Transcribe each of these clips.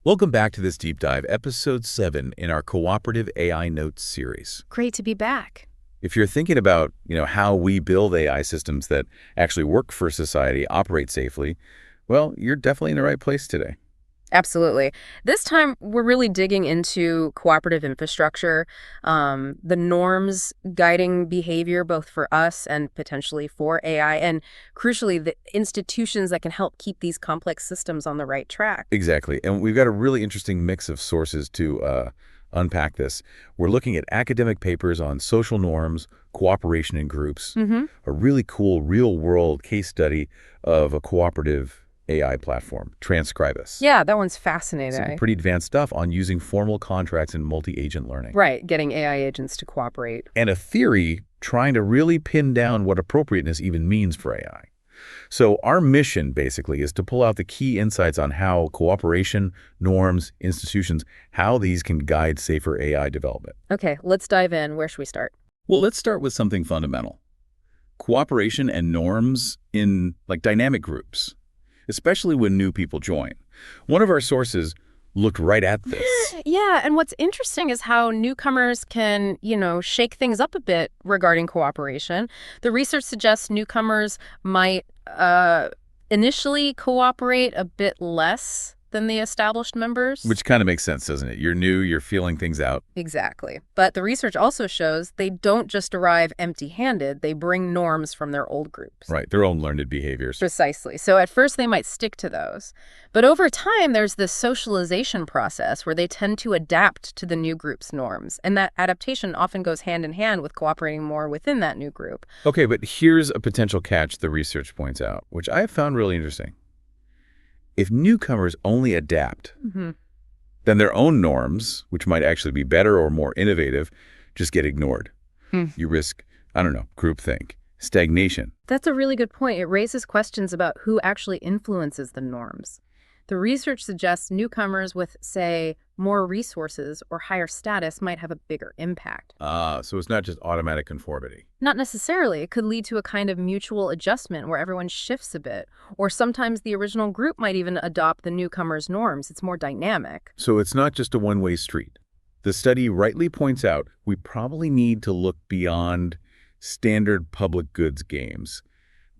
Welcome back to this deep dive, episode 7 in our Cooperative AI Notes series. Great to be back. If you're thinking about, how we build AI systems that actually work for society, operate safely, well, you're definitely in the right place today. Absolutely. This time, we're really digging into cooperative infrastructure, the norms guiding behavior both for us and potentially for AI, and crucially, the institutions that can help keep these complex systems on the right track. Exactly. And we've got a really interesting mix of sources to unpack this. We're looking at academic papers on social norms, cooperation in groups, a really cool real-world case study of a cooperative AI platform, Transcribus. Yeah, that one's fascinating. Some pretty advanced stuff on using formal contracts and multi-agent learning. Right, getting AI agents to cooperate. And a theory trying to really pin down what appropriateness even means for AI. So our mission, basically, is to pull out the key insights on how cooperation, norms, institutions, how these can guide safer AI development. Okay, let's dive in. Where should we start? Well, let's start with something fundamental. Cooperation and norms in, dynamic groups, especially when new people join. One of our sources looked right at this. Yeah, and what's interesting is how newcomers can, shake things up a bit regarding cooperation. The research suggests newcomers might initially cooperate a bit less than the established members. Which kind of makes sense, doesn't it? You're new, you're feeling things out. Exactly. But the research also shows they don't just arrive empty-handed, they bring norms from their old groups. Right, their own learned behaviors. Precisely. So at first they might stick to those. But over time, there's this socialization process where they tend to adapt to the new group's norms. And that adaptation often goes hand in hand with cooperating more within that new group. Okay, but here's a potential catch the research points out, which I have found really interesting. If newcomers only adapt, then their own norms, which might actually be better or more innovative, just get ignored. You risk, groupthink, stagnation. That's a really good point. It raises questions about who actually influences the norms. The research suggests newcomers with, say, more resources or higher status might have a bigger impact. So it's not just automatic conformity. Not necessarily. It could lead to a kind of mutual adjustment where everyone shifts a bit. Or sometimes the original group might even adopt the newcomer's norms. It's more dynamic. So it's not just a one-way street. The study rightly points out we probably need to look beyond standard public goods games,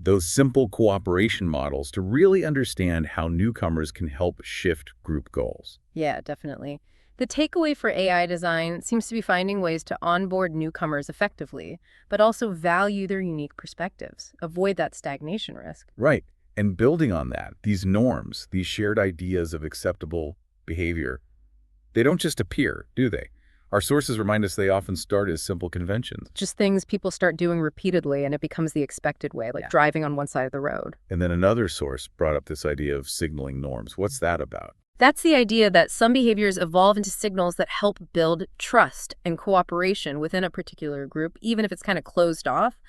those simple cooperation models, to really understand how newcomers can help shift group goals. Yeah, definitely. The takeaway for AI design seems to be finding ways to onboard newcomers effectively, but also value their unique perspectives, avoid that stagnation risk. Right. And building on that, these norms, these shared ideas of acceptable behavior, they don't just appear, do they? Our sources remind us they often start as simple conventions. Just things people start doing repeatedly and it becomes the expected way, like driving on one side of the road. And then another source brought up this idea of signaling norms. What's that about? That's the idea that some behaviors evolve into signals that help build trust and cooperation within a particular group, even if it's kind of closed off.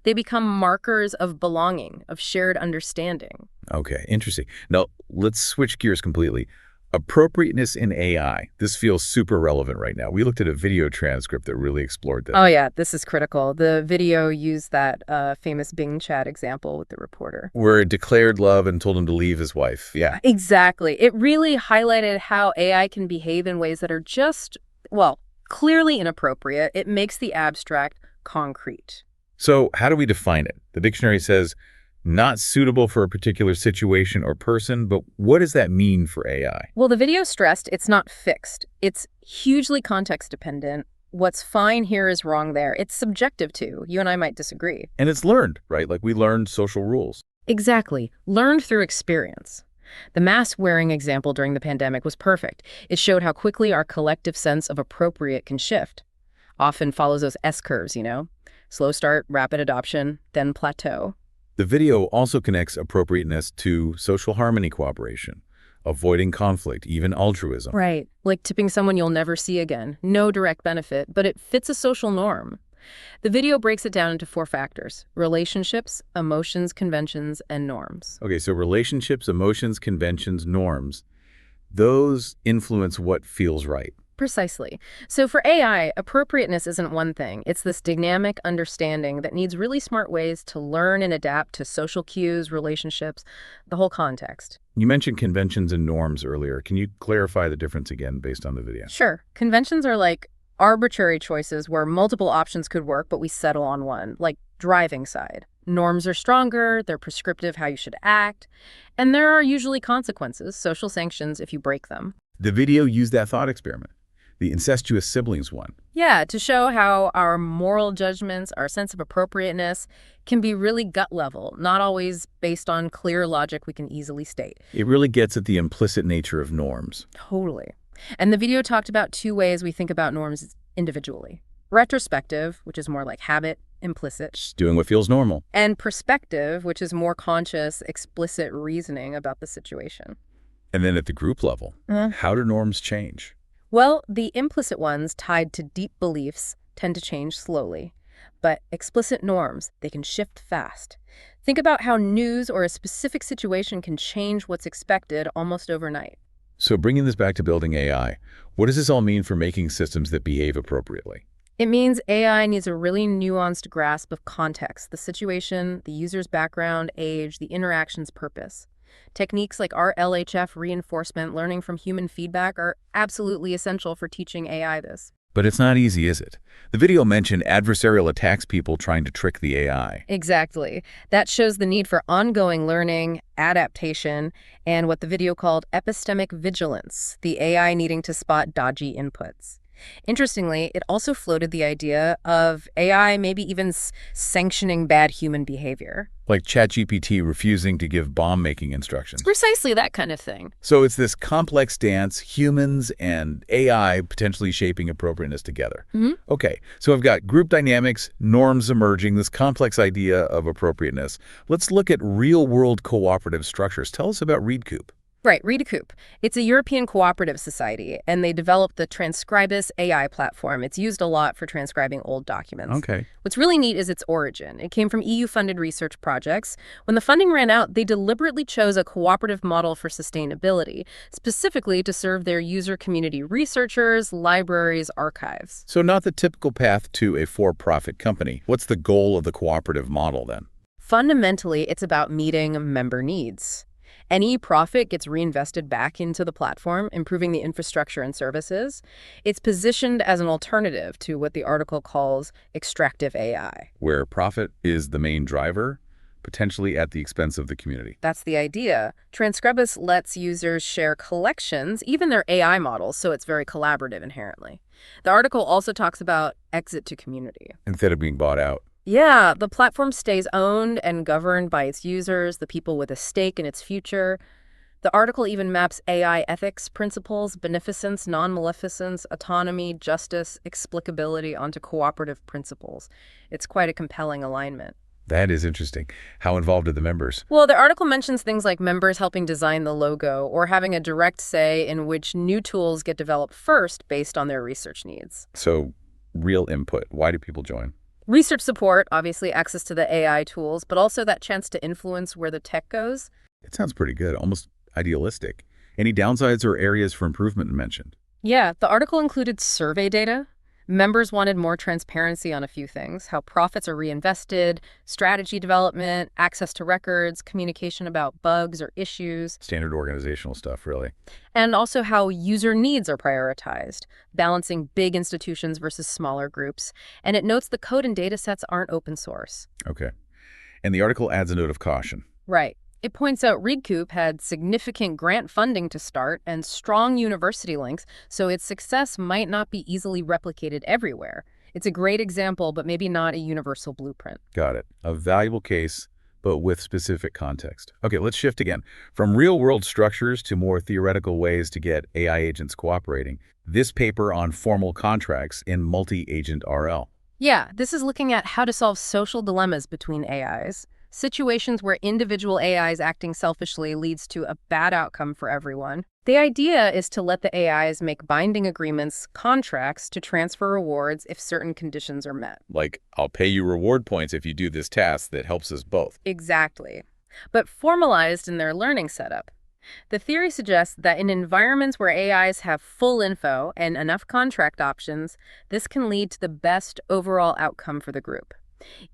They become markers of belonging, of shared understanding. Okay, interesting. Now, let's switch gears completely. Appropriateness in AI. This feels super relevant right now. We looked at a video transcript that really explored this. Oh yeah, this is critical. The video used that famous Bing chat example with the reporter. Where it declared love and told him to leave his wife. Yeah. Exactly. It really highlighted how AI can behave in ways that are just, clearly inappropriate. It makes the abstract concrete. So how do we define it? The dictionary says not suitable for a particular situation or person, but what does that mean for AI? Well, the video stressed it's not fixed. It's hugely context dependent. What's fine here is wrong there. It's subjective too. You and I might disagree. And it's learned, right? Like we learned social rules. Exactly. Learned through experience. The mask-wearing example during the pandemic was perfect. It showed how quickly our collective sense of appropriate can shift. Often follows those S-curves, Slow start, rapid adoption, then plateau. The video also connects appropriateness to social harmony cooperation, avoiding conflict, even altruism. Right, like tipping someone you'll never see again. No direct benefit, but it fits a social norm. The video breaks it down into 4 factors: relationships, emotions, conventions, and norms. Okay, so relationships, emotions, conventions, norms, those influence what feels right. Precisely. So for AI, appropriateness isn't one thing. It's this dynamic understanding that needs really smart ways to learn and adapt to social cues, relationships, the whole context. You mentioned conventions and norms earlier. Can you clarify the difference again based on the video? Sure. Conventions are like arbitrary choices where multiple options could work, but we settle on one, like driving side. Norms are stronger, they're prescriptive how you should act, and there are usually consequences, social sanctions, if you break them. The video used that thought experiment, the incestuous siblings one. Yeah, to show how our moral judgments, our sense of appropriateness can be really gut level, not always based on clear logic we can easily state. It really gets at the implicit nature of norms. Totally. And the video talked about two ways we think about norms individually. Retrospective, which is more like habit, implicit. Just doing what feels normal. And perspective, which is more conscious, explicit reasoning about the situation. And then at the group level, how do norms change? Well, the implicit ones tied to deep beliefs tend to change slowly. But explicit norms, they can shift fast. Think about how news or a specific situation can change what's expected almost overnight. So bringing this back to building AI, what does this all mean for making systems that behave appropriately? It means AI needs a really nuanced grasp of context, the situation, the user's background, age, the interaction's purpose. Techniques like RLHF reinforcement, learning from human feedback, are absolutely essential for teaching AI this. But it's not easy, is it? The video mentioned adversarial attacks, people trying to trick the AI. Exactly. That shows the need for ongoing learning, adaptation, and what the video called epistemic vigilance, the AI needing to spot dodgy inputs. Interestingly, it also floated the idea of AI maybe even sanctioning bad human behavior. Like ChatGPT refusing to give bomb-making instructions. Precisely that kind of thing. So it's this complex dance, humans and AI potentially shaping appropriateness together. Okay, so I've got group dynamics, norms emerging, this complex idea of appropriateness. Let's look at real-world cooperative structures. Tell us about ReadCoop. Right, Riché. It's a European cooperative society, and they developed the Transcribus AI platform. It's used a lot for transcribing old documents. Okay. What's really neat is its origin. It came from EU-funded research projects. When the funding ran out, they deliberately chose a cooperative model for sustainability, specifically to serve their user community researchers, libraries, archives. So not the typical path to a for-profit company. What's the goal of the cooperative model then? Fundamentally, it's about meeting member needs. Any profit gets reinvested back into the platform, improving the infrastructure and services. It's positioned as an alternative to what the article calls extractive AI. Where profit is the main driver, potentially at the expense of the community. That's the idea. Transcribus lets users share collections, even their AI models, so it's very collaborative inherently. The article also talks about exit to community. Instead of being bought out. Yeah, the platform stays owned and governed by its users, the people with a stake in its future. The article even maps AI ethics principles, beneficence, non-maleficence, autonomy, justice, explicability onto cooperative principles. It's quite a compelling alignment. That is interesting. How involved are the members? Well, the article mentions things like members helping design the logo or having a direct say in which new tools get developed first based on their research needs. So, real input. Why do people join? Research support, obviously access to the AI tools, but also that chance to influence where the tech goes. It sounds pretty good, almost idealistic. Any downsides or areas for improvement mentioned? Yeah, the article included survey data. Members wanted more transparency on a few things, how profits are reinvested, strategy development, access to records, communication about bugs or issues. Standard organizational stuff, really. And also how user needs are prioritized, balancing big institutions versus smaller groups. And it notes the code and data sets aren't open source. Okay. And the article adds a note of caution. Right. It points out ReadCoop had significant grant funding to start and strong university links, so its success might not be easily replicated everywhere. It's a great example, but maybe not a universal blueprint. Got it. A valuable case, but with specific context. Okay, let's shift again. From real-world structures to more theoretical ways to get AI agents cooperating. This paper on formal contracts in Multiagent RL. Yeah, this is looking at how to solve social dilemmas between AIs. Situations where individual AIs acting selfishly leads to a bad outcome for everyone. The idea is to let the AIs make binding agreements, contracts, to transfer rewards if certain conditions are met. Like, I'll pay you reward points if you do this task that helps us both. Exactly. But formalized in their learning setup. The theory suggests that in environments where AIs have full info and enough contract options, this can lead to the best overall outcome for the group.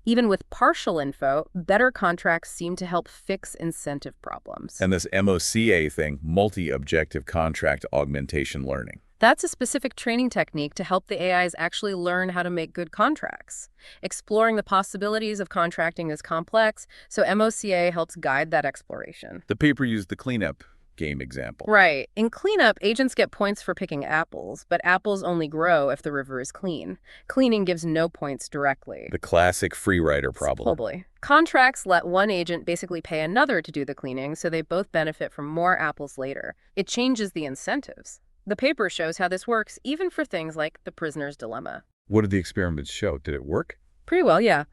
Even with partial info, better contracts seem to help fix incentive problems. And this MOCA thing, multi-objective contract augmentation learning. That's a specific training technique to help the AIs actually learn how to make good contracts. Exploring the possibilities of contracting is complex, so MOCA helps guide that exploration. The paper used the cleanup game example. Right. In cleanup, agents get points for picking apples, but apples only grow if the river is clean. Cleaning gives no points directly. The classic free rider problem. Totally. Contracts let one agent basically pay another to do the cleaning, so they both benefit from more apples later. It changes the incentives. The paper shows how this works even for things like the prisoner's dilemma. What did the experiments show? Did it work? Pretty well, yeah.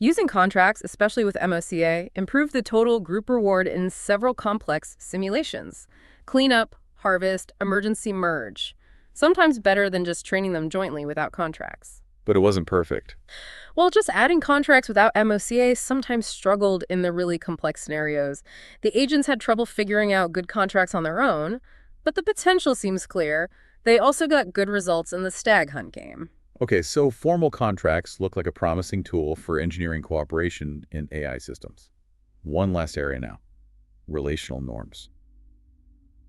Using contracts, especially with MOCA, improved the total group reward in several complex simulations. Cleanup, harvest, emergency merge. Sometimes better than just training them jointly without contracts. But it wasn't perfect. Well, just adding contracts without MOCA sometimes struggled in the really complex scenarios. The agents had trouble figuring out good contracts on their own, but the potential seems clear. They also got good results in the stag hunt game. Okay, so formal contracts look like a promising tool for engineering cooperation in AI systems. One last area now, relational norms.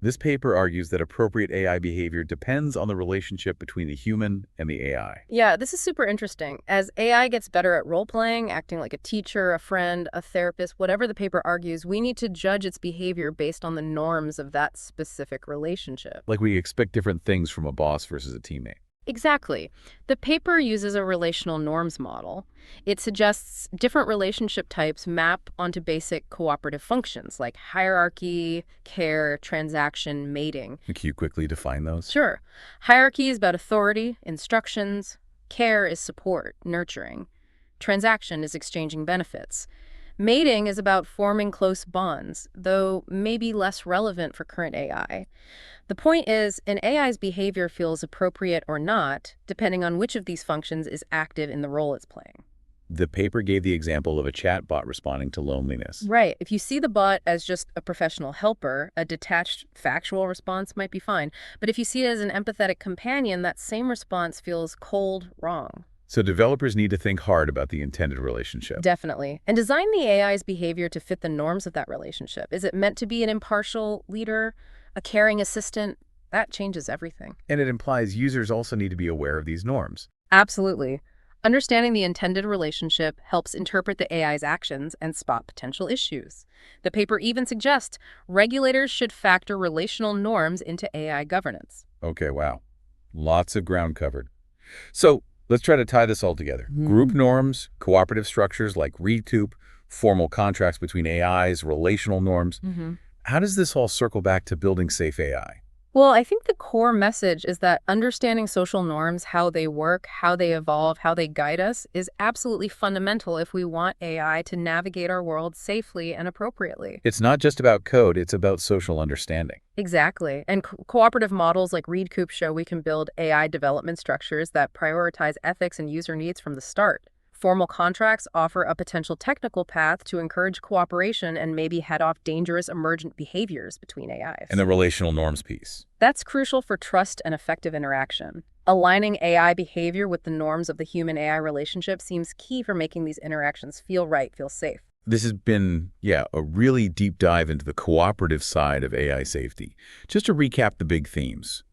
This paper argues that appropriate AI behavior depends on the relationship between the human and the AI. Yeah, this is super interesting. As AI gets better at role-playing, acting like a teacher, a friend, a therapist, whatever the paper argues, we need to judge its behavior based on the norms of that specific relationship. Like we expect different things from a boss versus a teammate. Exactly. The paper uses a relational norms model. It suggests different relationship types map onto basic cooperative functions like hierarchy, care, transaction, mating. Can you quickly define those? Sure. Hierarchy is about authority, instructions. Care is support, nurturing. Transaction is exchanging benefits. Mating is about forming close bonds, though maybe less relevant for current AI. The point is, an AI's behavior feels appropriate or not, depending on which of these functions is active in the role it's playing. The paper gave the example of a chatbot responding to loneliness. Right. If you see the bot as just a professional helper, a detached factual response might be fine. But if you see it as an empathetic companion, that same response feels cold, wrong. So developers need to think hard about the intended relationship. Definitely. And design the AI's behavior to fit the norms of that relationship. Is it meant to be an impartial leader, a caring assistant? That changes everything. And it implies users also need to be aware of these norms. Absolutely. Understanding the intended relationship helps interpret the AI's actions and spot potential issues. The paper even suggests regulators should factor relational norms into AI governance. Okay, wow. Lots of ground covered. So let's try to tie this all together. Group norms, cooperative structures like recoup, formal contracts between AIs, relational norms. How does this all circle back to building safe AI? Well, I think the core message is that understanding social norms, how they work, how they evolve, how they guide us, is absolutely fundamental if we want AI to navigate our world safely and appropriately. It's not just about code, it's about social understanding. Exactly. And cooperative models like recoup show we can build AI development structures that prioritize ethics and user needs from the start. Formal contracts offer a potential technical path to encourage cooperation and maybe head off dangerous emergent behaviors between AIs. And the relational norms piece. That's crucial for trust and effective interaction. Aligning AI behavior with the norms of the human-AI relationship seems key for making these interactions feel right, feel safe. This has been, a really deep dive into the cooperative side of AI safety. Just to recap the big themes.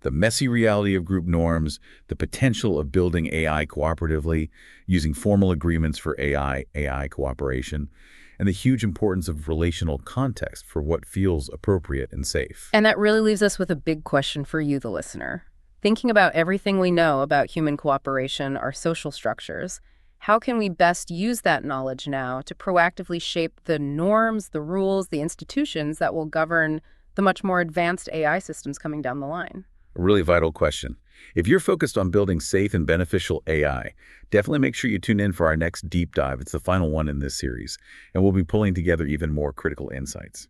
The messy reality of group norms, the potential of building AI cooperatively, using formal agreements for AI cooperation, and the huge importance of relational context for what feels appropriate and safe. And that really leaves us with a big question for you, the listener. Thinking about everything we know about human cooperation, our social structures, how can we best use that knowledge now to proactively shape the norms, the rules, the institutions that will govern the much more advanced AI systems coming down the line? A really vital question. If you're focused on building safe and beneficial AI, definitely make sure you tune in for our next deep dive. It's the final one in this series, and we'll be pulling together even more critical insights.